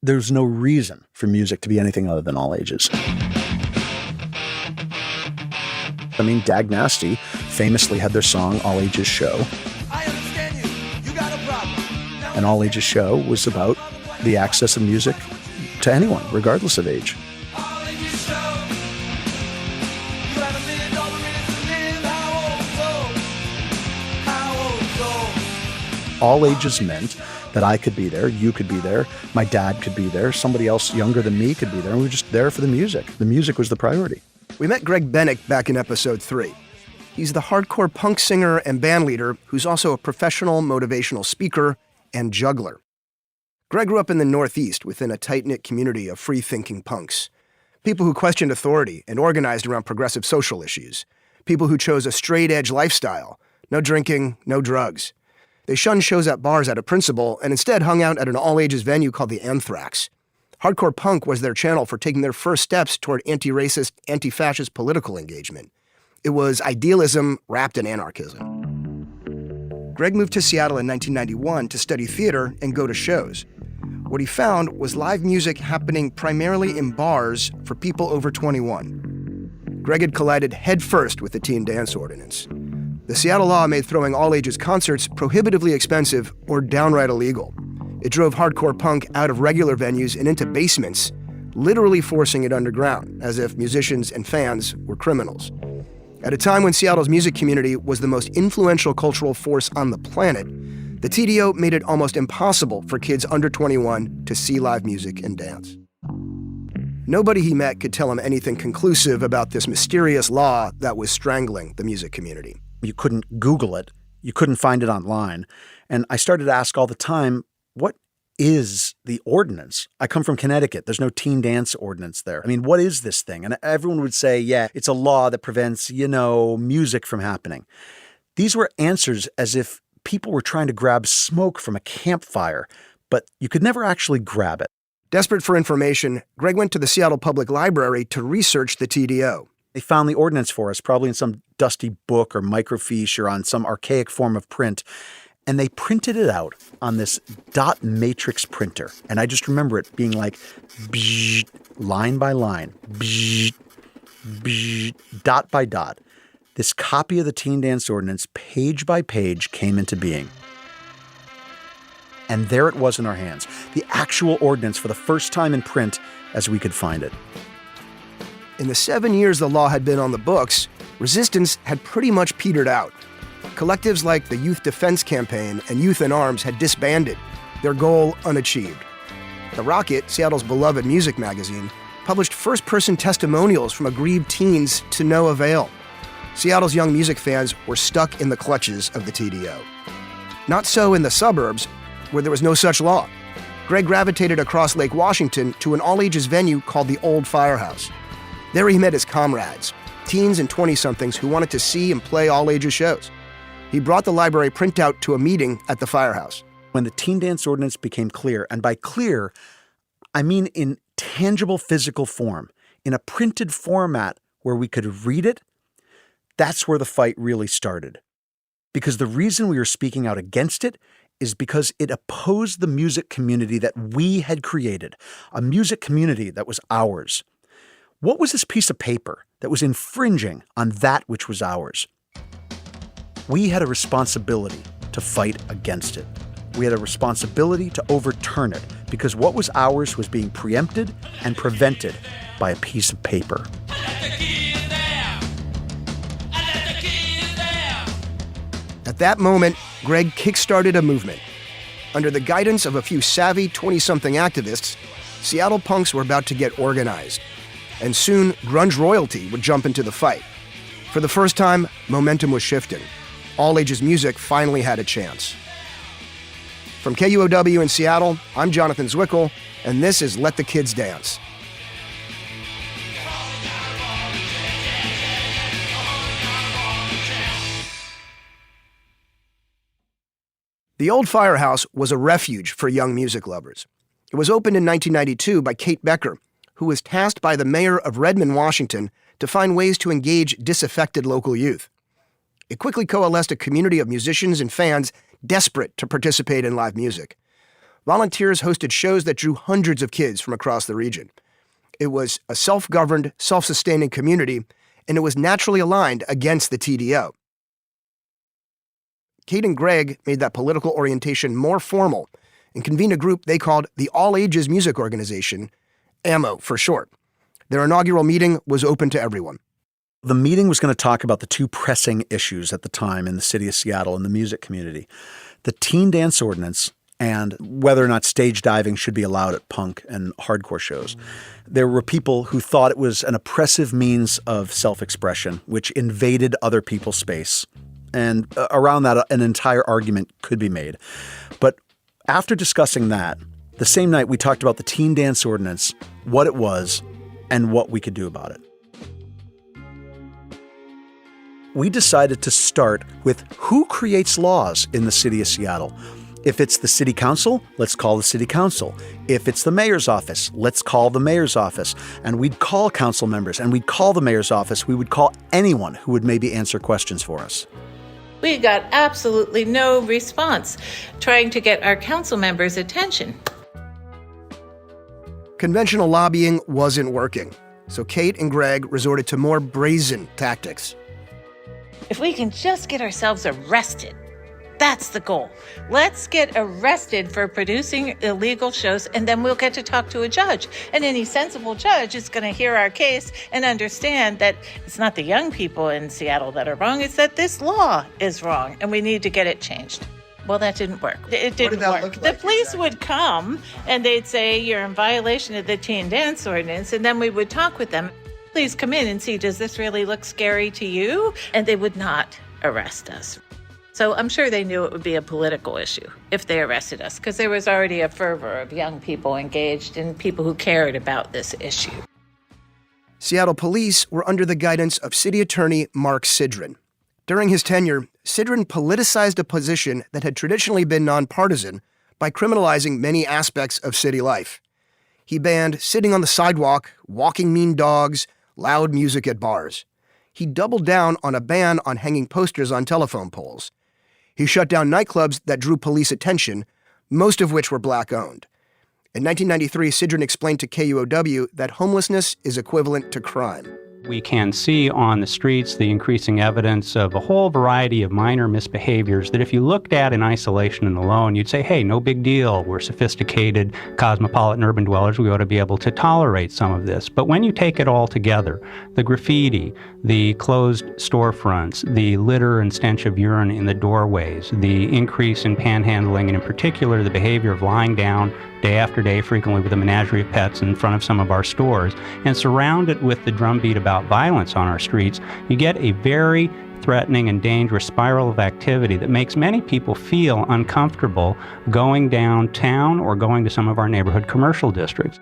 There's no reason for music to be anything other than all ages. I mean, Dag Nasty famously had their song All Ages Show. I understand you. You got a problem. An All Ages Show was about the access of music to anyone, regardless of age. All ages show. You have $1 million minutes to live. How old so? All ages meant that I could be there, you could be there, my dad could be there, somebody else younger than me could be there, and we were just there for the music. The music was the priority. We met Greg Bennick back in episode 3. He's the hardcore punk singer and band leader who's also a professional motivational speaker and juggler. Greg grew up in the Northeast within a tight-knit community of free-thinking punks. People who questioned authority and organized around progressive social issues. People who chose a straight-edge lifestyle. No drinking, no drugs. They shunned shows at bars out of principle and instead hung out at an all-ages venue called the Anthrax. Hardcore punk was their channel for taking their first steps toward anti-racist, anti-fascist political engagement. It was idealism wrapped in anarchism. Greg moved to Seattle in 1991 to study theater and go to shows. What he found was live music happening primarily in bars for people over 21. Greg had collided headfirst with the teen dance ordinance. The Seattle law made throwing all-ages concerts prohibitively expensive or downright illegal. It drove hardcore punk out of regular venues and into basements, literally forcing it underground, as if musicians and fans were criminals. At a time when Seattle's music community was the most influential cultural force on the planet, the TDO made it almost impossible for kids under 21 to see live music and dance. Nobody he met could tell him anything conclusive about this mysterious law that was strangling the music community. You couldn't Google it. You couldn't find it online. And I started to ask all the time, what is the ordinance? I come from Connecticut. There's no teen dance ordinance there. I mean, what is this thing? And everyone would say, yeah, it's a law that prevents, music from happening. These were answers as if people were trying to grab smoke from a campfire, but you could never actually grab it. Desperate for information, Greg went to the Seattle Public Library to research the TDO. They found the ordinance for us, probably in some dusty book or microfiche or on some archaic form of print. And they printed it out on this dot matrix printer. And I just remember it being like, bzz, line by line, bzz, bzz, dot by dot. This copy of the Teen Dance Ordinance, page by page, came into being. And there it was in our hands, the actual ordinance for the first time in print as we could find it. In the 7 years the law had been on the books, resistance had pretty much petered out. Collectives like the Youth Defense Campaign and Youth in Arms had disbanded, their goal unachieved. The Rocket, Seattle's beloved music magazine, published first-person testimonials from aggrieved teens to no avail. Seattle's young music fans were stuck in the clutches of the TDO. Not so in the suburbs, where there was no such law. Greg gravitated across Lake Washington to an all-ages venue called the Old Firehouse. There he met his comrades, teens and 20-somethings who wanted to see and play all-ages shows. He brought the library printout to a meeting at the firehouse. When the Teen Dance Ordinance became clear, and by clear, I mean in tangible physical form, in a printed format where we could read it, that's where the fight really started. Because the reason we were speaking out against it is because it opposed the music community that we had created, a music community that was ours. What was this piece of paper that was infringing on that which was ours? We had a responsibility to fight against it. We had a responsibility to overturn it because what was ours was being preempted and prevented by a piece of paper. At that moment, Greg kickstarted a movement. Under the guidance of a few savvy 20-something activists, Seattle punks were about to get organized. And soon, grunge royalty would jump into the fight. For the first time, momentum was shifting. All-ages music finally had a chance. From KUOW in Seattle, I'm Jonathan Zwickle, and this is Let the Kids Dance. The Old Firehouse was a refuge for young music lovers. It was opened in 1992 by Kate Becker, who was tasked by the mayor of Redmond, Washington, to find ways to engage disaffected local youth. It quickly coalesced a community of musicians and fans desperate to participate in live music. volunteers hosted shows that drew hundreds of kids from across the region. It was a self-governed, self-sustaining community, and it was naturally aligned against the TDO. Kate and Greg made that political orientation more formal and convened a group they called the All Ages Music Organization, AMO for short. Their inaugural meeting was open to everyone. The meeting was going to talk about the two pressing issues at the time in the city of Seattle and the music community: the teen dance ordinance and whether or not stage diving should be allowed at punk and hardcore shows. There were people who thought it was an oppressive means of self-expression, which invaded other people's space. And around that, an entire argument could be made. But after discussing that, the same night we talked about the teen dance ordinance, what it was, and what we could do about it. We decided to start with who creates laws in the city of Seattle. If it's the city council, let's call the city council. If it's the mayor's office, let's call the mayor's office. And we'd call council members, and we'd call the mayor's office. We would call anyone who would maybe answer questions for us. We got absolutely no response trying to get our council members' attention. Conventional lobbying wasn't working, so Kate and Greg resorted to more brazen tactics. If we can just get ourselves arrested, that's the goal. Let's get arrested for producing illegal shows, and then we'll get to talk to a judge. And any sensible judge is going to hear our case and understand that it's not the young people in Seattle that are wrong, it's that this law is wrong, and we need to get it changed. Well, that didn't work. It didn't work. The police would come, and they'd say, you're in violation of the teen dance ordinance, and then we would talk with them. Please come in and see, does this really look scary to you? And they would not arrest us. So I'm sure they knew it would be a political issue if they arrested us, because there was already a fervor of young people engaged and people who cared about this issue. Seattle police were under the guidance of City Attorney Mark Sidran. During his tenure, Sidran politicized a position that had traditionally been nonpartisan by criminalizing many aspects of city life. He banned sitting on the sidewalk, walking mean dogs, loud music at bars. He doubled down on a ban on hanging posters on telephone poles. He shut down nightclubs that drew police attention, most of which were Black-owned. In 1993, Sidran explained to KUOW that homelessness is equivalent to crime. We can see on the streets the increasing evidence of a whole variety of minor misbehaviors that if you looked at in isolation and alone, you'd say, hey, no big deal. We're sophisticated, cosmopolitan urban dwellers. We ought to be able to tolerate some of this. But when you take it all together, the graffiti, the closed storefronts, the litter and stench of urine in the doorways, the increase in panhandling, and in particular the behavior of lying down day after day, frequently with a menagerie of pets in front of some of our stores, and surround it with the drumbeat about violence on our streets, you get a very threatening and dangerous spiral of activity that makes many people feel uncomfortable going downtown or going to some of our neighborhood commercial districts.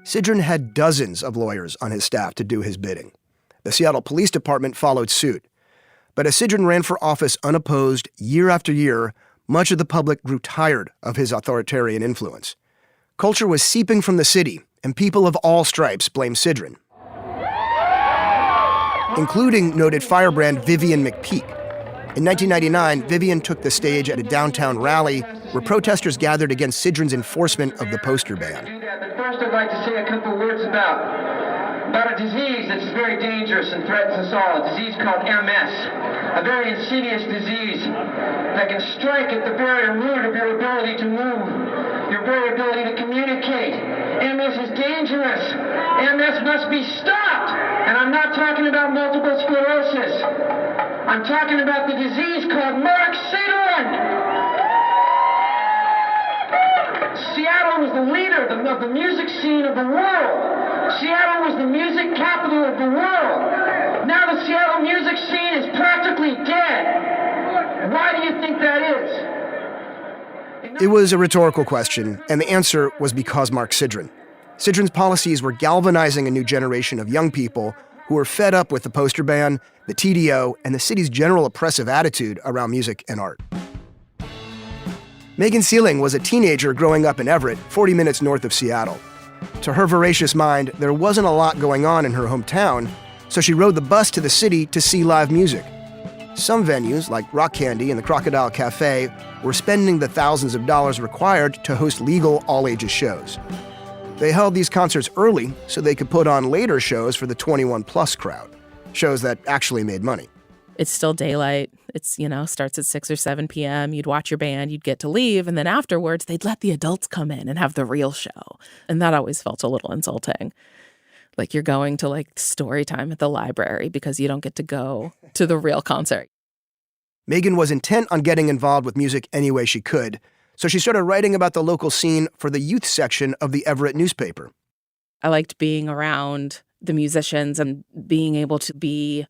Sidran had dozens of lawyers on his staff to do his bidding. The Seattle Police Department followed suit. But as Sidran ran for office unopposed year after year, much of the public grew tired of his authoritarian influence. Culture was seeping from the city, and people of all stripes blamed Sidran, including noted firebrand Vivian McPeak. In 1999, Vivian took the stage at a downtown rally where protesters gathered against Sidran's enforcement of the poster ban. But first, I'd like to say a couple words about a disease that's very dangerous and threatens us all, a disease called MS, a very insidious disease that can strike at the very root of your ability to move, your very ability to communicate. MS is dangerous. MS must be stopped. And I'm not talking about multiple sclerosis. I'm talking about the disease called Mark Sidran. Seattle was the leader of the music scene of the world. Seattle was the music capital of the world. Now the Seattle music scene is practically dead. Why do you think that is? It was a rhetorical question, and the answer was because Mark Sidran. Sidran's policies were galvanizing a new generation of young people who were fed up with the poster ban, the TDO, and the city's general oppressive attitude around music and art. Megan Sealing was a teenager growing up in Everett, 40 minutes north of Seattle. To her voracious mind, there wasn't a lot going on in her hometown, so she rode the bus to the city to see live music. Some venues, like Rock Candy and the Crocodile Cafe, were spending the thousands of dollars required to host legal all-ages shows. They held these concerts early so they could put on later shows for the 21-plus crowd, shows that actually made money. It's still daylight. It's, starts at 6 or 7 p.m. You'd watch your band, you'd get to leave, and then afterwards they'd let the adults come in and have the real show. And that always felt a little insulting. Like you're going to story time at the library because you don't get to go to the real concert. Megan was intent on getting involved with music any way she could, so she started writing about the local scene for the youth section of the Everett newspaper. I liked being around the musicians and being able to be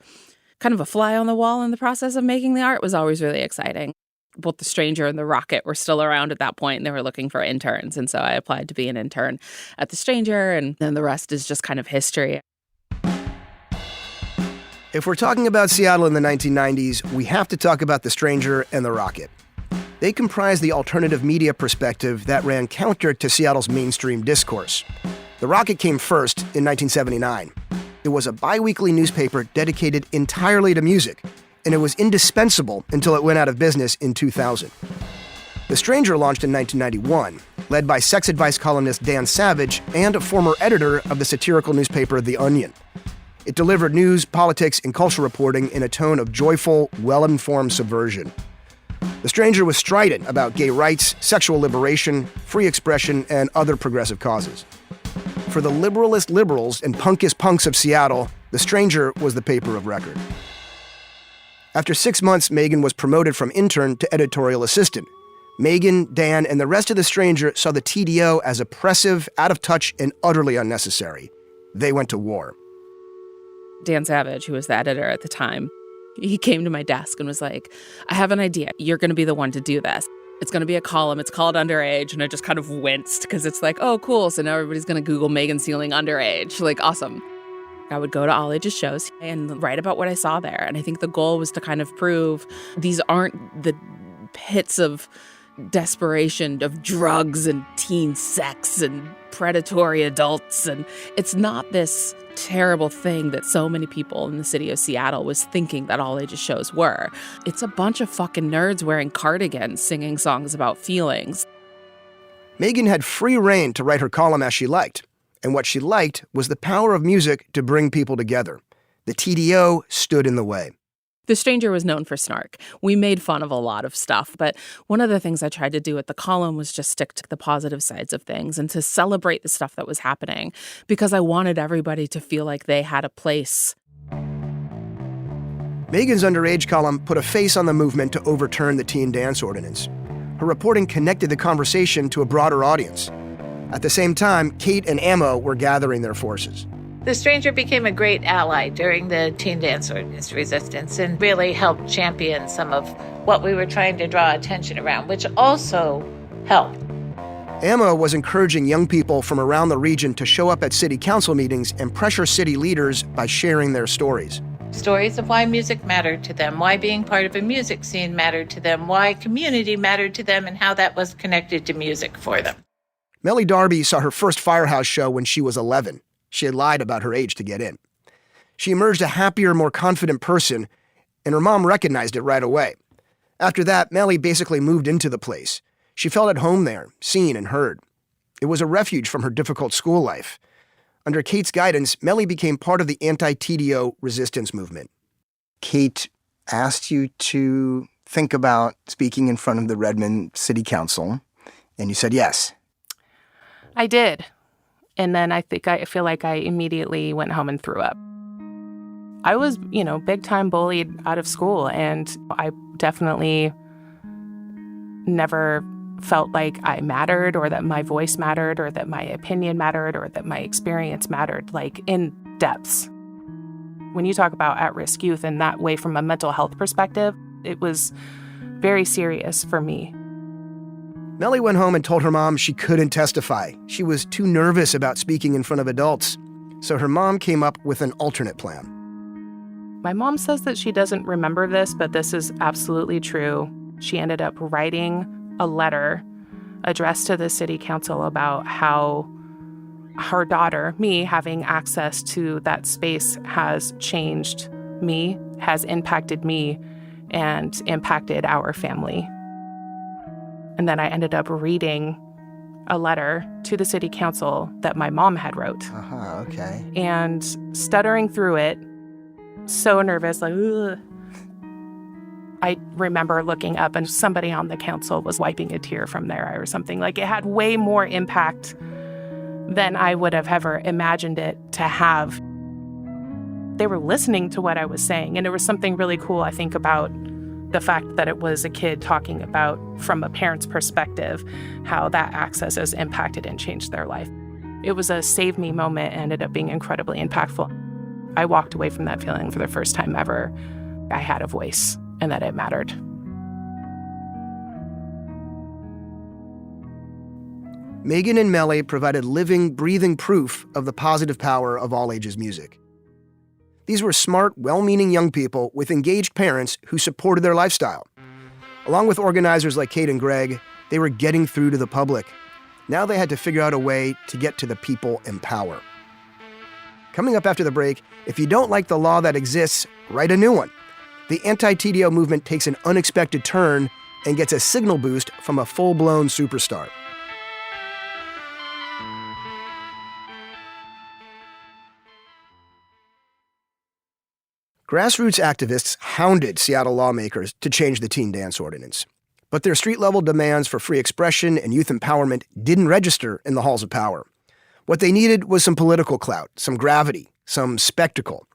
kind of a fly on the wall in the process of making the art was always really exciting. Both The Stranger and The Rocket were still around at that point, and they were looking for interns. And so I applied to be an intern at The Stranger, and then the rest is just kind of history. If we're talking about Seattle in the 1990s, we have to talk about The Stranger and The Rocket. They comprise the alternative media perspective that ran counter to Seattle's mainstream discourse. The Rocket came first in 1979. It was a bi-weekly newspaper dedicated entirely to music, and it was indispensable until it went out of business in 2000. The Stranger launched in 1991, led by sex advice columnist Dan Savage and a former editor of the satirical newspaper The Onion. It delivered news, politics, and culture reporting in a tone of joyful, well-informed subversion. The Stranger was strident about gay rights, sexual liberation, free expression, and other progressive causes. For the liberalist liberals and punkist punks of Seattle, The Stranger was the paper of record. After 6 months, Megan was promoted from intern to editorial assistant. Megan, Dan, and the rest of The Stranger saw the TDO as oppressive, out of touch, and utterly unnecessary. They went to war. Dan Savage, who was the editor at the time, he came to my desk and was like, I have an idea. You're going to be the one to do this. It's going to be a column. It's called Underage. And I just kind of winced because it's like, oh, cool. So now everybody's going to Google Megan Sealing Underage. Awesome. I would go to all ages shows and write about what I saw there. And I think the goal was to kind of prove these aren't the pits of desperation of drugs and teen sex and predatory adults. And it's not this terrible thing that so many people in the city of Seattle was thinking that all ages shows were. It's a bunch of fucking nerds wearing cardigans singing songs about feelings. Megan had free rein to write her column as she liked. And what she liked was the power of music to bring people together. The TDO stood in the way. The Stranger was known for snark. We made fun of a lot of stuff, but one of the things I tried to do at the column was just stick to the positive sides of things and to celebrate the stuff that was happening because I wanted everybody to feel like they had a place. Megan's Underage column put a face on the movement to overturn the teen dance ordinance. Her reporting connected the conversation to a broader audience. At the same time, Kate and Ammo were gathering their forces. The Stranger became a great ally during the teen dance ordinance resistance and really helped champion some of what we were trying to draw attention around, which also helped. Ammo was encouraging young people from around the region to show up at city council meetings and pressure city leaders by sharing their stories. Stories of why music mattered to them, why being part of a music scene mattered to them, why community mattered to them, and how that was connected to music for them. Melly Darby saw her first Firehouse show when she was 11. She had lied about her age to get in. She emerged a happier, more confident person, and her mom recognized it right away. After that, Melly basically moved into the place. She felt at home there, seen and heard. It was a refuge from her difficult school life. Under Kate's guidance, Melly became part of the anti-TDO resistance movement. Kate asked you to think about speaking in front of the Redmond City Council, and you said yes. I did. And then I feel like I immediately went home and threw up. I was, big time bullied out of school, and I definitely never felt like I mattered or that my voice mattered or that my opinion mattered or that my experience mattered, in depths. When you talk about at-risk youth in that way from a mental health perspective, it was very serious for me. Melly went home and told her mom she couldn't testify. She was too nervous about speaking in front of adults. So her mom came up with an alternate plan. My mom says that she doesn't remember this, but this is absolutely true. She ended up writing a letter addressed to the city council about how her daughter, me, having access to that space has changed me, has impacted me, and impacted our family. And then I ended up reading a letter to the city council that my mom had wrote. Okay. And stuttering through it, so nervous, like, ugh. I remember looking up and somebody on the council was wiping a tear from their eye or something. Like, it had way more impact than I would have ever imagined it to have. They were listening to what I was saying, and there was something really cool, I think, about the fact that it was a kid talking about, from a parent's perspective, how that access has impacted and changed their life. It was a save me moment and ended up being incredibly impactful. I walked away from that feeling for the first time ever. I had a voice and that it mattered. Megan and Melly provided living, breathing proof of the positive power of all ages music. These were smart, well-meaning young people with engaged parents who supported their lifestyle. Along with organizers like Kate and Greg, they were getting through to the public. Now they had to figure out a way to get to the people in power. Coming up after the break, if you don't like the law that exists, write a new one. The anti-TDO movement takes an unexpected turn and gets a signal boost from a full-blown superstar. Grassroots activists hounded Seattle lawmakers to change the teen dance ordinance. But their street-level demands for free expression and youth empowerment didn't register in the halls of power. What they needed was some political clout, some gravity, some spectacle.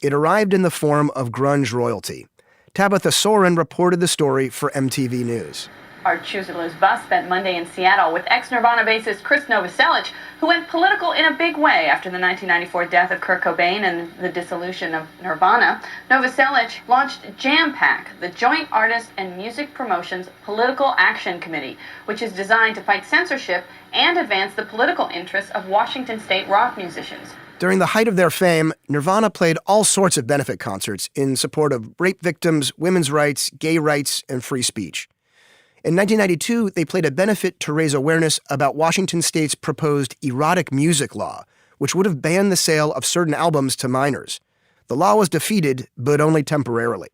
It arrived in the form of grunge royalty. Tabitha Soren reported the story for MTV News. Our Choose Or Lose bus spent Monday in Seattle with ex-Nirvana bassist Chris Novoselic, who went political in a big way after the 1994 death of Kurt Cobain and the dissolution of Nirvana. Novoselic launched Jam Pack, the Joint Artist and Music Promotions Political Action Committee, which is designed to fight censorship and advance the political interests of Washington state rock musicians. During the height of their fame, Nirvana played all sorts of benefit concerts in support of rape victims, women's rights, gay rights, and free speech. In 1992, they played a benefit to raise awareness about Washington state's proposed erotic music law, which would have banned the sale of certain albums to minors. The law was defeated, but only temporarily.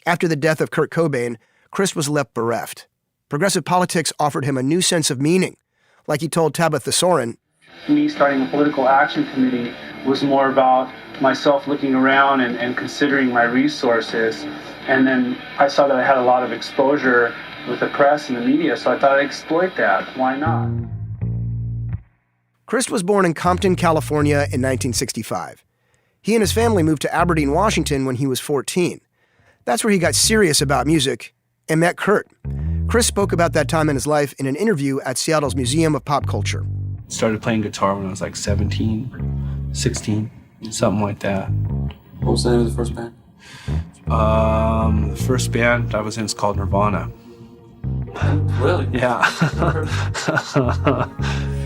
After the death of Kurt Cobain, Chris was left bereft. Progressive politics offered him a new sense of meaning. Like he told Tabitha Soren, me starting a political action committee was more about myself looking around and considering my resources. And then I saw that I had a lot of exposure with the press and the media, so I thought I'd exploit that. Why not? Chris was born in Compton, California in 1965. He and his family moved to Aberdeen, Washington when he was 14. That's where he got serious about music and met Kurt. Chris spoke about that time in his life in an interview at Seattle's Museum of Pop Culture. Started playing guitar when I was like 17, 16, something like that. What was the name of the first band? The first band I was in is called Nirvana. Really? Yeah.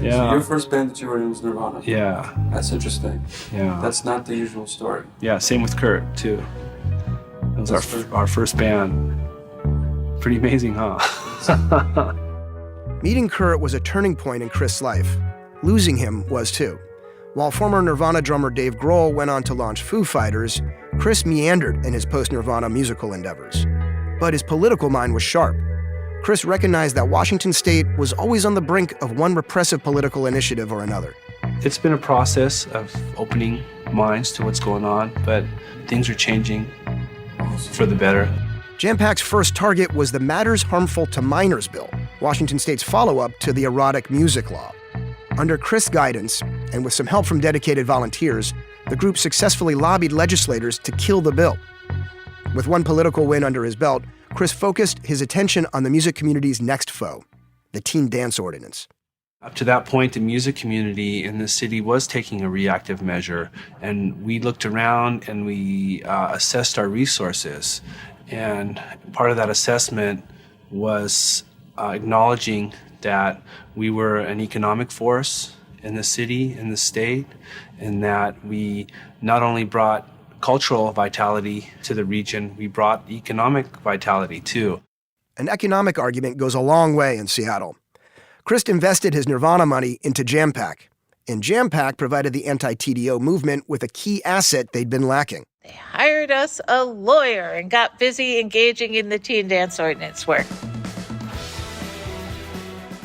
Yeah. So your first band that you were in was Nirvana? Yeah. That's interesting. Yeah. That's not the usual story. Yeah, same with Kurt, too. It was our first band. Pretty amazing, huh? Meeting Kurt was a turning point in Chris' life. Losing him was too. While former Nirvana drummer Dave Grohl went on to launch Foo Fighters, Chris meandered in his post-Nirvana musical endeavors. But his political mind was sharp. Chris recognized that Washington state was always on the brink of one repressive political initiative or another. It's been a process of opening minds to what's going on, but things are changing for the better. Jam Pack's first target was the Matters Harmful to Minors bill, Washington state's follow-up to the erotic music law. Under Chris' guidance, and with some help from dedicated volunteers, the group successfully lobbied legislators to kill the bill. With one political win under his belt, Chris focused his attention on the music community's next foe, the teen dance ordinance. Up to that point, the music community in the city was taking a reactive measure, and we looked around and we assessed our resources. And part of that assessment was acknowledging that we were an economic force in the city, in the state, and that we not only brought cultural vitality to the region, we brought economic vitality too. An economic argument goes a long way in Seattle. Chris invested his Nirvana money into Jam Pack, and Jam Pack provided the anti-TDO movement with a key asset they'd been lacking. They hired us a lawyer and got busy engaging in the teen dance ordinance work.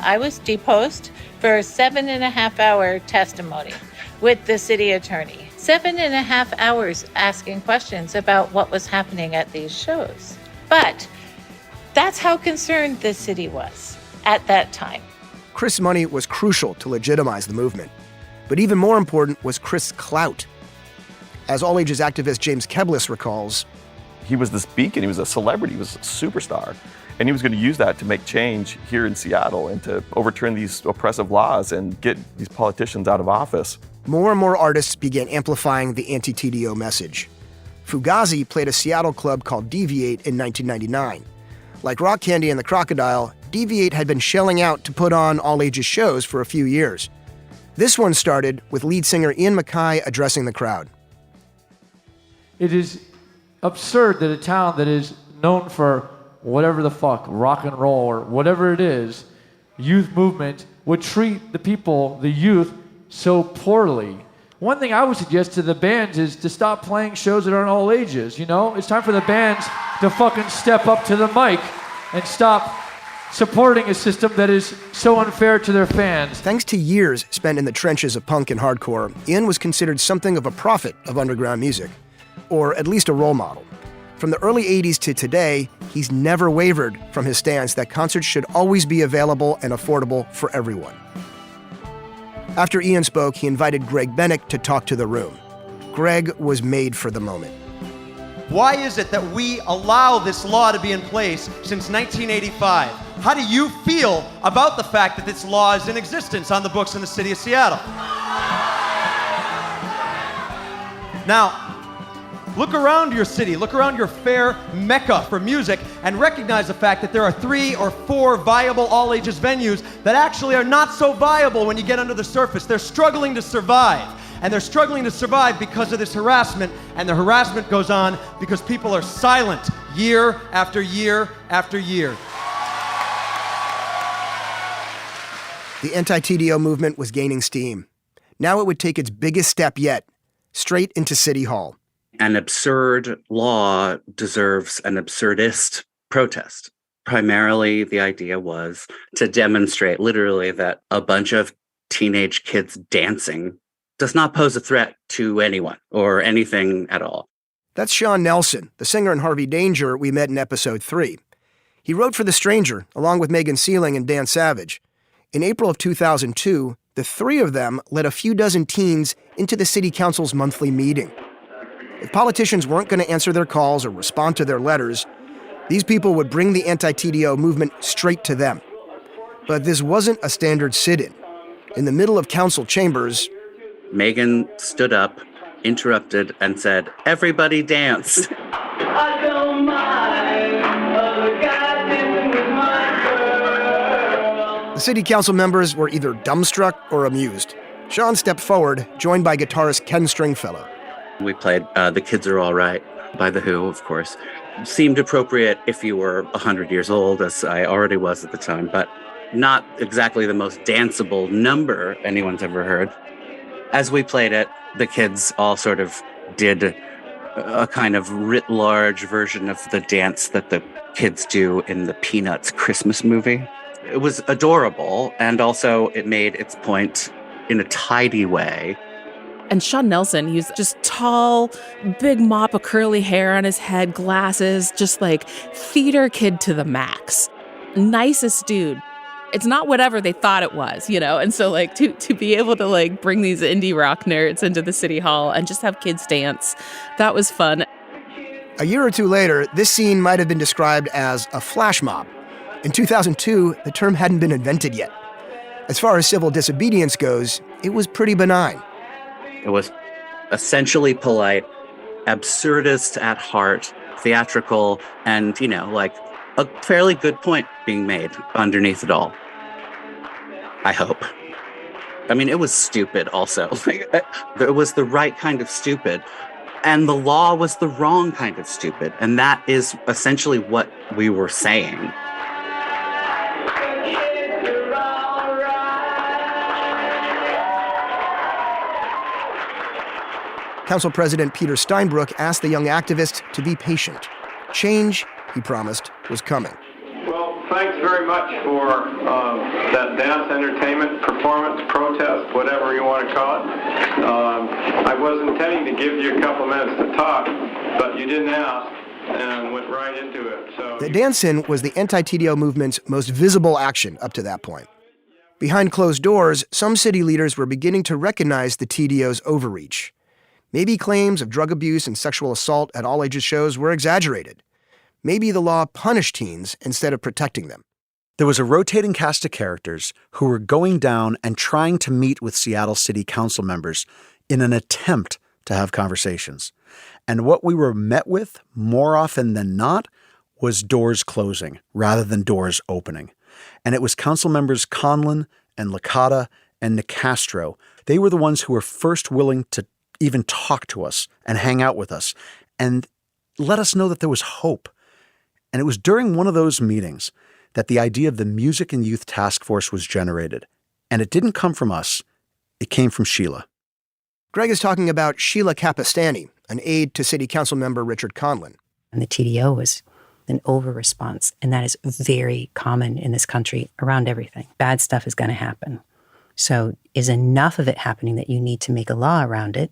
I was deposed for a 7.5-hour testimony with the city attorney. 7.5 hours asking questions about what was happening at these shows. But that's how concerned the city was at that time. Chris' money was crucial to legitimize the movement. But even more important was Chris' clout. As all-ages activist James Keblis recalls, he was this beacon, he was a celebrity, he was a superstar. And he was going to use that to make change here in Seattle and to overturn these oppressive laws and get these politicians out of office. More and more artists began amplifying the anti-TDO message. Fugazi played a Seattle club called Deviate in 1999. Like Rock Candy and the Crocodile, Deviate had been shelling out to put on all-ages shows for a few years. This one started with lead singer Ian MacKaye addressing the crowd. It is absurd that a town that is known for whatever the fuck, rock and roll or whatever it is, youth movement, would treat the people, the youth, so poorly. One thing I would suggest to the bands is to stop playing shows that aren't all ages, you know? It's time for the bands to fucking step up to the mic and stop supporting a system that is so unfair to their fans. Thanks to years spent in the trenches of punk and hardcore, Ian was considered something of a prophet of underground music, or at least a role model. From the early 80s to today, he's never wavered from his stance that concerts should always be available and affordable for everyone. After Ian spoke, he invited Greg Bennick to talk to the room. Greg was made for the moment. Why is it that we allow this law to be in place since 1985? How do you feel about the fact that this law is in existence on the books in the city of Seattle? Now, look around your city, look around your fair mecca for music, and recognize the fact that there are 3 or 4 viable all-ages venues that actually are not so viable when you get under the surface. They're struggling to survive. And they're struggling to survive because of this harassment, and the harassment goes on because people are silent year after year after year. The anti-TDO movement was gaining steam. Now it would take its biggest step yet, straight into City Hall. An absurd law deserves an absurdist protest. Primarily, the idea was to demonstrate literally that a bunch of teenage kids dancing does not pose a threat to anyone or anything at all. That's Sean Nelson, the singer in Harvey Danger we met in episode 3. He wrote for The Stranger, along with Megan Sealing and Dan Savage. In April of 2002, the 3 of them led a few dozen teens into the city council's monthly meeting. If politicians weren't going to answer their calls or respond to their letters, these people would bring the anti-TDO movement straight to them. But this wasn't a standard sit-in. In the middle of council chambers, Megan stood up, interrupted, and said, "Everybody dance." I don't mind, other guy dancing with my girl. the city council members were either dumbstruck or amused. Sean stepped forward, joined by guitarist Ken Stringfellow. We played The Kids Are All Right by The Who, of course. Seemed appropriate if you were 100 years old, as I already was at the time, but not exactly the most danceable number anyone's ever heard. As we played it, the kids all sort of did a kind of writ large version of the dance that the kids do in the Peanuts Christmas movie. It was adorable, and also it made its point in a tidy way. And Sean Nelson, he's just tall, big mop of curly hair on his head, glasses, just like theater kid to the max. Nicest dude. It's not whatever they thought it was, you know? And so like to be able to like bring these indie rock nerds into the city hall and just have kids dance, that was fun. A year or two later, this scene might have been described as a flash mob. In 2002, the term hadn't been invented yet. As far as civil disobedience goes, it was pretty benign. It was essentially polite, absurdist at heart, theatrical, and, you know, like a fairly good point being made underneath it all. I hope. I mean, it was stupid also. It was the right kind of stupid, and the law was the wrong kind of stupid. And that is essentially what we were saying. Council President Peter Steinbrück asked the young activist to be patient. Change, he promised, was coming. Well, thanks very very much for that dance entertainment performance protest, whatever you want to call it. I was intending to give you a couple minutes to talk, but you didn't ask and went right into it. So The dance-in was the anti-TDO movement's most visible action up to that point. Behind closed doors, some city leaders were beginning to recognize the TDO's overreach. Maybe claims of drug abuse and sexual assault at all-ages shows were exaggerated. Maybe the law punished teens instead of protecting them. There was a rotating cast of characters who were going down and trying to meet with Seattle City Council members in an attempt to have conversations. And what we were met with, more often than not, was doors closing rather than doors opening. And it was council members Conlon and Licata and Nicastro. They were the ones who were first willing to even talk to us and hang out with us and let us know that there was hope. And it was during one of those meetings that the idea of the Music and Youth Task Force was generated. And it didn't come from us. It came from Sheila. Greg is talking about Sheila Capistani, an aide to City Council member Richard Conlon. And the TDO was an over-response, and that is very common in this country around everything. Bad stuff is going to happen. So is enough of it happening that you need to make a law around it,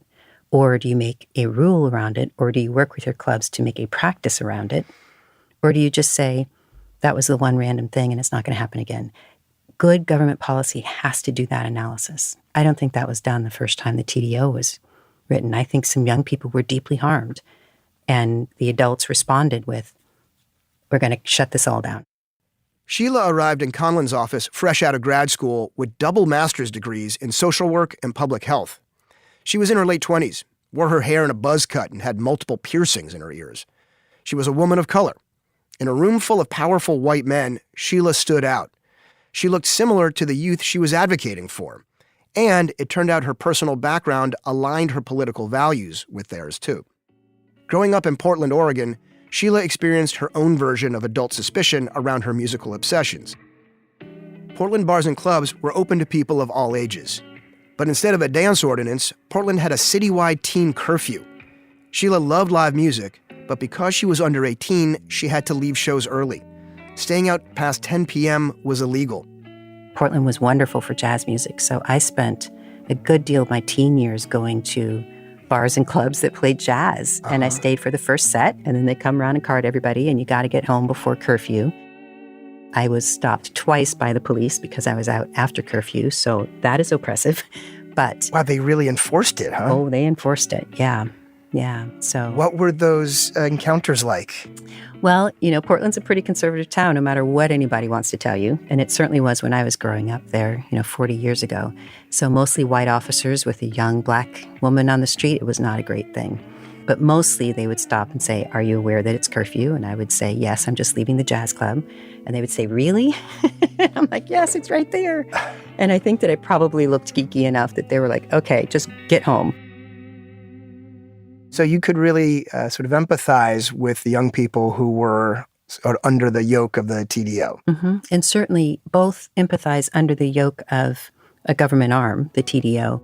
or do you make a rule around it, or do you work with your clubs to make a practice around it, or do you just say, that was the one random thing and it's not going to happen again? Good government policy has to do that analysis. I don't think that was done the first time the TDO was written. I think some young people were deeply harmed, and the adults responded with, we're going to shut this all down. Sheila arrived in Conlon's office fresh out of grad school with double master's degrees in social work and public health. She was in her late 20s, wore her hair in a buzz cut, and had multiple piercings in her ears. She was a woman of color. In a room full of powerful white men, Sheila stood out. She looked similar to the youth she was advocating for. And it turned out her personal background aligned her political values with theirs, too. Growing up in Portland, Oregon, Sheila experienced her own version of adult suspicion around her musical obsessions. Portland bars and clubs were open to people of all ages. But instead of a dance ordinance, Portland had a citywide teen curfew. Sheila loved live music, but because she was under 18, she had to leave shows early. Staying out past 10 p.m. was illegal. Portland was wonderful for jazz music, so I spent a good deal of my teen years going to bars and clubs that played jazz. And I stayed for the first set, and then they come around and card everybody, and you got to get home before curfew. I was stopped twice by the police because I was out after curfew, so that is oppressive. But wow, they really enforced it, huh? Oh, they enforced it, yeah. Yeah, so... What were those encounters like? Well, you know, Portland's a pretty conservative town, no matter what anybody wants to tell you. And it certainly was when I was growing up there, 40 years ago. So mostly white officers with a young black woman on the street. It was not a great thing. But mostly they would stop and say, are you aware that it's curfew? And I would say, yes, I'm just leaving the jazz club. And they would say, really? I'm like, yes, it's right there. And I think that I probably looked geeky enough that they were like, okay, just get home. So you could really sort of empathize with the young people who were sort of under the yoke of the TDO. Mm-hmm. And certainly both empathize under the yoke of a government arm, the TDO,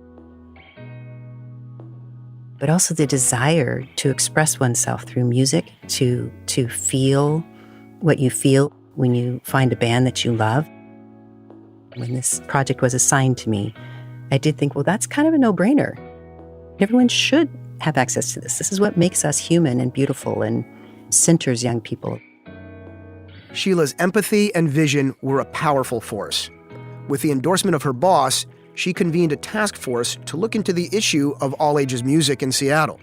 but also the desire to express oneself through music, to feel what you feel when you find a band that you love. When this project was assigned to me, I did think, well, that's kind of a no-brainer. Everyone should have access to this. This is what makes us human and beautiful and centers young people. Sheila's empathy and vision were a powerful force. With the endorsement of her boss, she convened a task force to look into the issue of all-ages music in Seattle.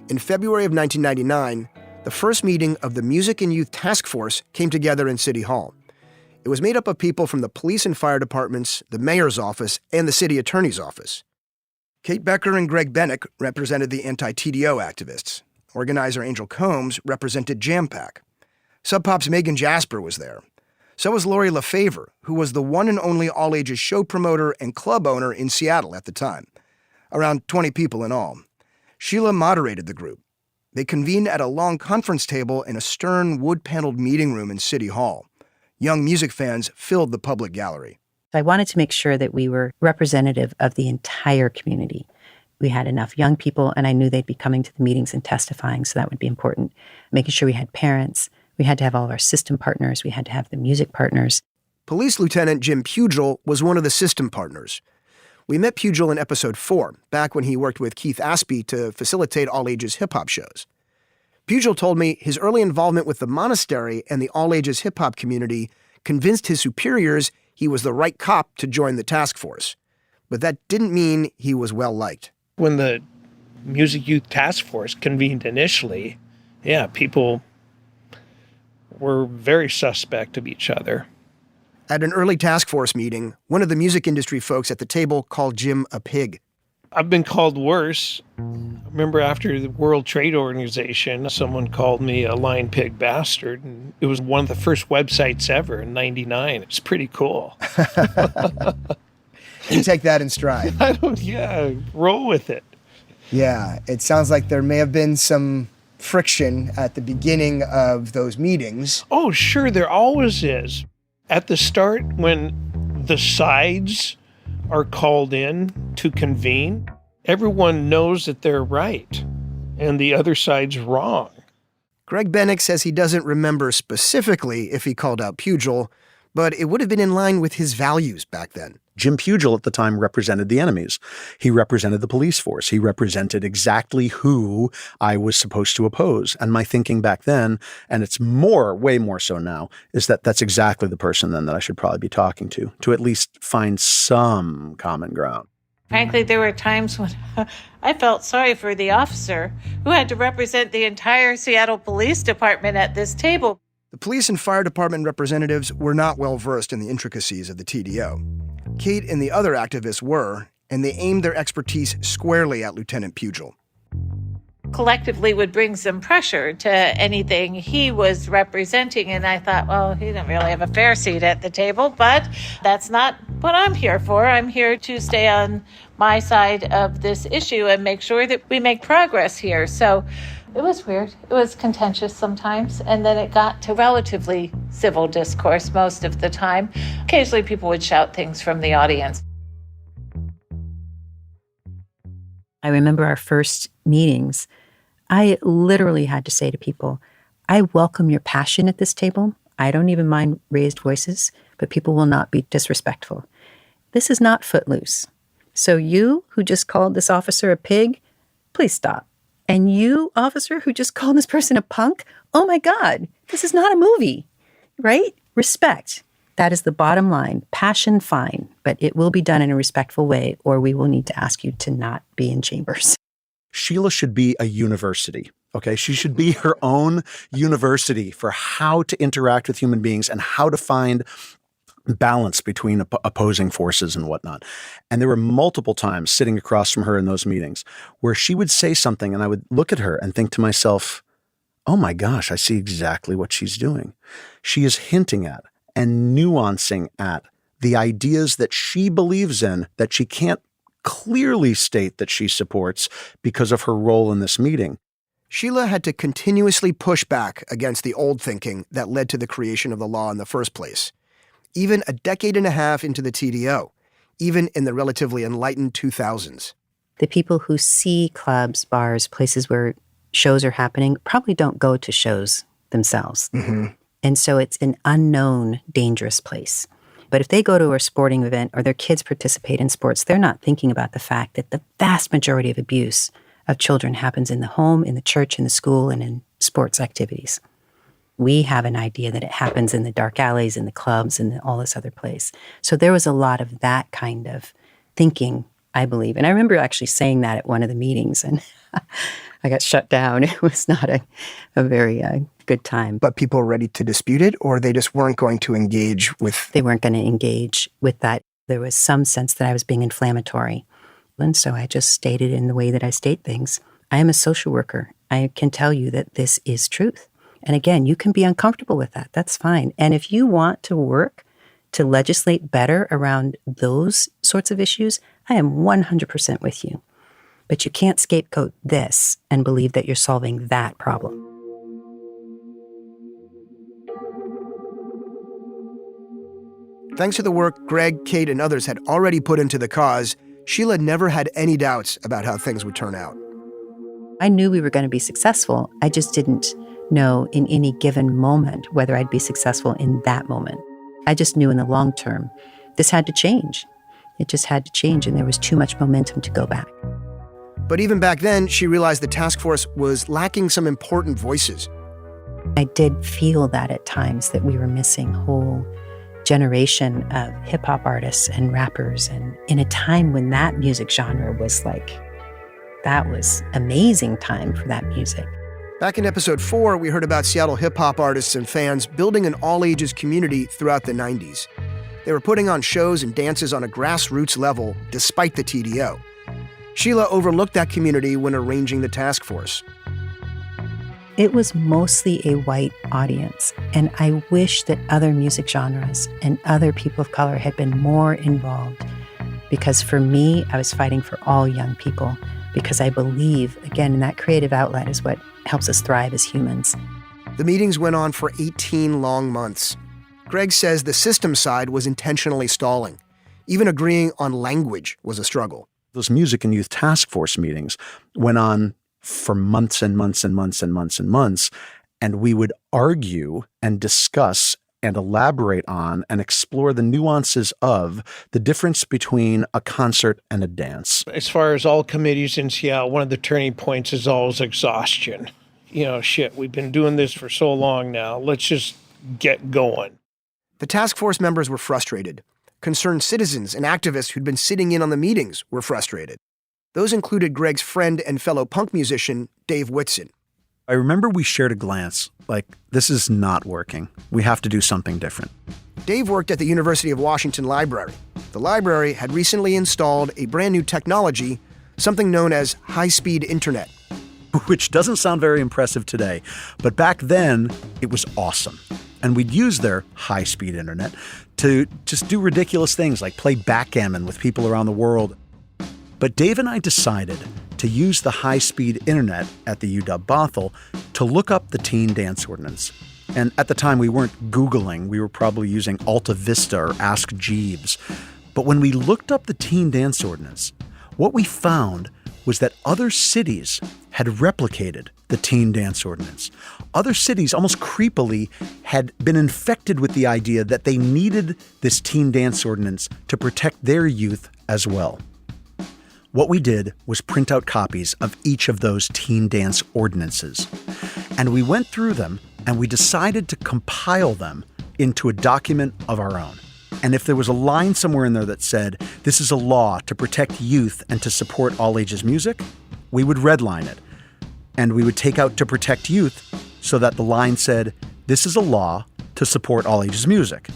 In February of 1999, the first meeting of the Music and Youth Task Force came together in City Hall. It was made up of people from the police and fire departments, the mayor's office, and the city attorney's office. Kate Becker and Greg Bennick represented the anti-TDO activists. Organizer Angel Combs represented Jam Pack. Sub Pop's Megan Jasper was there. So was Lori LaFavor, who was the one and only all-ages show promoter and club owner in Seattle at the time. Around 20 people in all. Sheila moderated the group. They convened at a long conference table in a stern, wood-paneled meeting room in City Hall. Young music fans filled the public gallery. I wanted to make sure that we were representative of the entire community. We had enough young people, and I knew they'd be coming to the meetings and testifying, so that would be important. Making sure we had parents. We had to have all of our system partners. We had to have the music partners. Police Lieutenant Jim Pugel was one of the system partners. We met Pugel in episode 4, back when he worked with Keith Aspie to facilitate all-ages hip-hop shows. Pugel told me his early involvement with the monastery and the all-ages hip-hop community convinced his superiors he was the right cop to join the task force. But that didn't mean he was well-liked. When the Music Youth Task Force convened initially, people were very suspect of each other. At an early task force meeting, one of the music industry folks at the table called Jim a pig. I've been called worse. I remember after the World Trade Organization, someone called me a lying pig bastard. And it was one of the first websites ever in '99. It's pretty cool. You take that in stride. Roll with it. Yeah, it sounds like there may have been some friction at the beginning of those meetings. Oh, sure, there always is. At the start, when the sides are called in to convene, everyone knows that they're right and the other side's wrong. Greg Bennick says he doesn't remember specifically if he called out Pugel, but it would have been in line with his values back then. Jim Pugel at the time represented the enemies. He represented the police force. He represented exactly who I was supposed to oppose. And my thinking back then, and it's way more so now, is that that's exactly the person then that I should probably be talking to at least find some common ground. Frankly, there were times when I felt sorry for the officer who had to represent the entire Seattle Police Department at this table. The police and fire department representatives were not well versed in the intricacies of the TDO. Kate and the other activists were, and they aimed their expertise squarely at Lieutenant Pugel. Collectively would bring some pressure to anything he was representing. And I thought, well, he didn't really have a fair seat at the table, but that's not what I'm here for. I'm here to stay on my side of this issue and make sure that we make progress here. So it was weird. It was contentious sometimes, and then it got to relatively civil discourse most of the time. Occasionally people would shout things from the audience. I remember our first meetings. I literally had to say to people, I welcome your passion at this table. I don't even mind raised voices, but people will not be disrespectful. This is not Footloose. So you who just called this officer a pig, please stop. And you, officer, who just called this person a punk, oh my God, this is not a movie, right? Respect. That is the bottom line. Passion, fine, but it will be done in a respectful way, or we will need to ask you to not be in chambers. Sheila should be a university, okay? She should be her own university for how to interact with human beings and how to find balance between opposing forces and whatnot. And there were multiple times sitting across from her in those meetings where she would say something and I would look at her and think to myself, oh my gosh, I see exactly what she's doing. She is hinting at and nuancing at the ideas that she believes in that she can't clearly state that she supports because of her role in this meeting. Sheila had to continuously push back against the old thinking that led to the creation of the law in the first place. Even a decade and a half into the TDO, even in the relatively enlightened 2000s. The people who see clubs, bars, places where shows are happening probably don't go to shows themselves. Mm-hmm. And so it's an unknown, dangerous place. But if they go to a sporting event or their kids participate in sports, they're not thinking about the fact that the vast majority of abuse of children happens in the home, in the church, in the school, and in sports activities. We have an idea that it happens in the dark alleys, in the clubs, and all this other place. So there was a lot of that kind of thinking, I believe. And I remember actually saying that at one of the meetings, and I got shut down. It was not a very good time. But people were ready to dispute it, or they just weren't going to engage with... They weren't going to engage with that. There was some sense that I was being inflammatory. And so I just stated in the way that I state things. I am a social worker. I can tell you that this is truth. And again, you can be uncomfortable with that. That's fine. And if you want to work to legislate better around those sorts of issues, I am 100% with you. But you can't scapegoat this and believe that you're solving that problem. Thanks to the work Greg, Kate, and others had already put into the cause, Sheila never had any doubts about how things would turn out. I knew we were going to be successful. I just didn't know in any given moment whether I'd be successful in that moment. I just knew in the long term, this had to change. It just had to change, and there was too much momentum to go back. But even back then, she realized the task force was lacking some important voices. I did feel that at times, that we were missing whole generation of hip-hop artists and rappers, and in a time when that music genre was like, that was amazing time for that music. Back in episode 4, we heard about Seattle hip-hop artists and fans building an all-ages community throughout the 90s. They were putting on shows and dances on a grassroots level despite the TDO. Sheila overlooked that community when arranging the task force. It was mostly a white audience, and I wish that other music genres and other people of color had been more involved, because for me, I was fighting for all young people, because I believe, again, in that creative outlet is what helps us thrive as humans. The meetings went on for 18 long months. Greg says the system side was intentionally stalling. Even agreeing on language was a struggle. Those music and youth task force meetings went on for months and months and months and months and months, and we would argue and discuss and elaborate on and explore the nuances of the difference between a concert and a dance. As far as all committees in Seattle, one of the turning points is always exhaustion. We've been doing this for so long now. Let's just get going. The task force members were frustrated. Concerned citizens and activists who'd been sitting in on the meetings were frustrated. Those included Greg's friend and fellow punk musician, Dave Whitson. I remember we shared a glance, like, this is not working. We have to do something different. Dave worked at the University of Washington Library. The library had recently installed a brand new technology, something known as high-speed internet. Which doesn't sound very impressive today, but back then, it was awesome. And we'd use their high-speed internet to just do ridiculous things like play backgammon with people around the world. But Dave and I decided to use the high-speed internet at the UW Bothell to look up the teen dance ordinance. And at the time, we weren't Googling. We were probably using Alta Vista or Ask Jeeves. But when we looked up the teen dance ordinance, what we found was that other cities had replicated the teen dance ordinance. Other cities, almost creepily, had been infected with the idea that they needed this teen dance ordinance to protect their youth as well. What we did was print out copies of each of those teen dance ordinances. And we went through them and we decided to compile them into a document of our own. And if there was a line somewhere in there that said, this is a law to protect youth and to support all ages music, we would redline it. And we would take out to protect youth so that the line said, this is a law to support all ages music.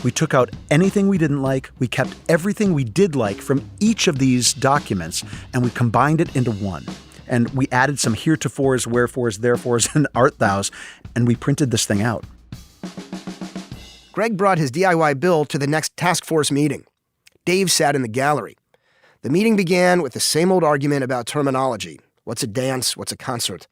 We took out anything we didn't like. We kept everything we did like from each of these documents, and we combined it into one. And we added some heretofores, wherefores, therefores, and art thous, and we printed this thing out. Greg brought his DIY bill to the next task force meeting. Dave sat in the gallery. The meeting began with the same old argument about terminology. What's a dance? What's a concert?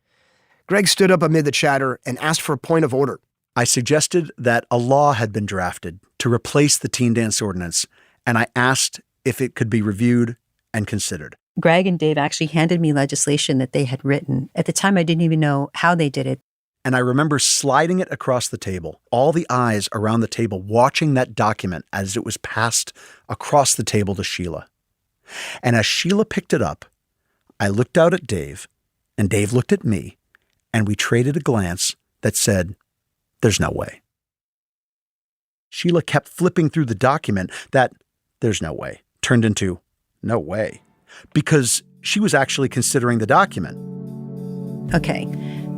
Greg stood up amid the chatter and asked for a point of order. I suggested that a law had been drafted to replace the teen dance ordinance, and I asked if it could be reviewed and considered. Greg and Dave actually handed me legislation that they had written. At the time, I didn't even know how they did it. And I remember sliding it across the table, all the eyes around the table watching that document as it was passed across the table to Sheila. And as Sheila picked it up, I looked out at Dave, and Dave looked at me, and we traded a glance that said, there's no way. Sheila kept flipping through the document that, there's no way, turned into, no way, because she was actually considering the document. Okay,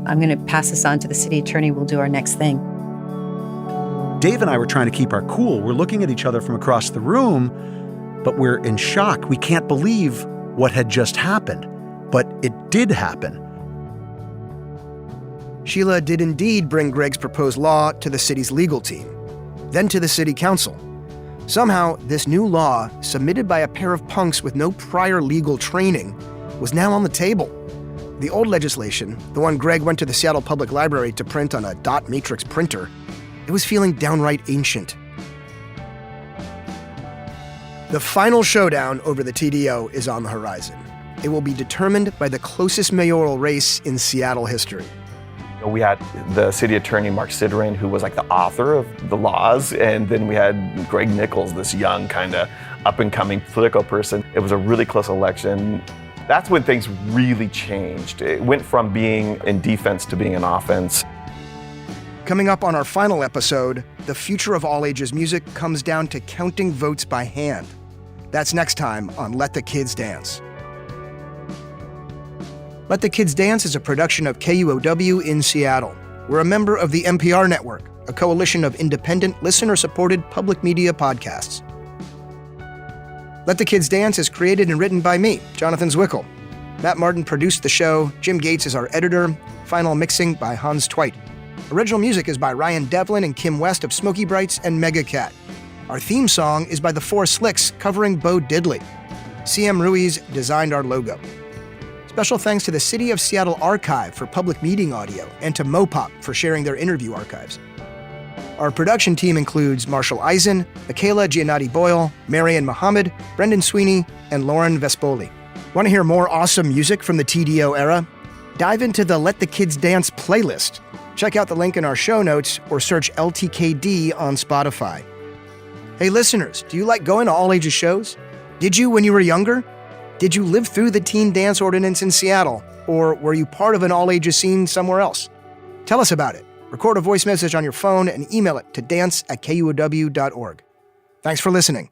I'm going to pass this on to the city attorney. We'll do our next thing. Dave and I were trying to keep our cool. We're looking at each other from across the room, but we're in shock. We can't believe what had just happened, but it did happen. Sheila did indeed bring Greg's proposed law to the city's legal team, then to the city council. Somehow, this new law, submitted by a pair of punks with no prior legal training, was now on the table. The old legislation, the one Greg went to the Seattle Public Library to print on a dot matrix printer, it was feeling downright ancient. The final showdown over the TDO is on the horizon. It will be determined by the closest mayoral race in Seattle history. We had the city attorney, Mark Siderin, who was like the author of the laws, and then we had Greg Nichols, this young kind of up-and-coming political person. It was a really close election. That's when things really changed. It went from being in defense to being in offense. Coming up on our final episode, the future of all ages music comes down to counting votes by hand. That's next time on Let the Kids Dance. Let the Kids Dance is a production of KUOW in Seattle. We're a member of the NPR Network, a coalition of independent, listener-supported public media podcasts. Let the Kids Dance is created and written by me, Jonathan Zwickle. Matt Martin produced the show. Jim Gates is our editor. Final mixing by Hans Tweit. Original music is by Ryan Devlin and Kim West of Smoky Brights and Mega Cat. Our theme song is by the Four Slicks, covering Bo Diddley. CM Ruiz designed our logo. Special thanks to the City of Seattle Archive for public meeting audio and to Mopop for sharing their interview archives. Our production team includes Marshall Eisen, Michaela Giannotti-Boyle, Marian Muhammad, Brendan Sweeney, and Lauren Vespoli. Want to hear more awesome music from the TDO era? Dive into the Let the Kids Dance playlist. Check out the link in our show notes or search LTKD on Spotify. Hey listeners, do you like going to all ages shows? Did you when you were younger? Did you live through the teen dance ordinance in Seattle? Or were you part of an all ages scene somewhere else? Tell us about it. Record a voice message on your phone and email it to dance@kuow.org. Thanks for listening.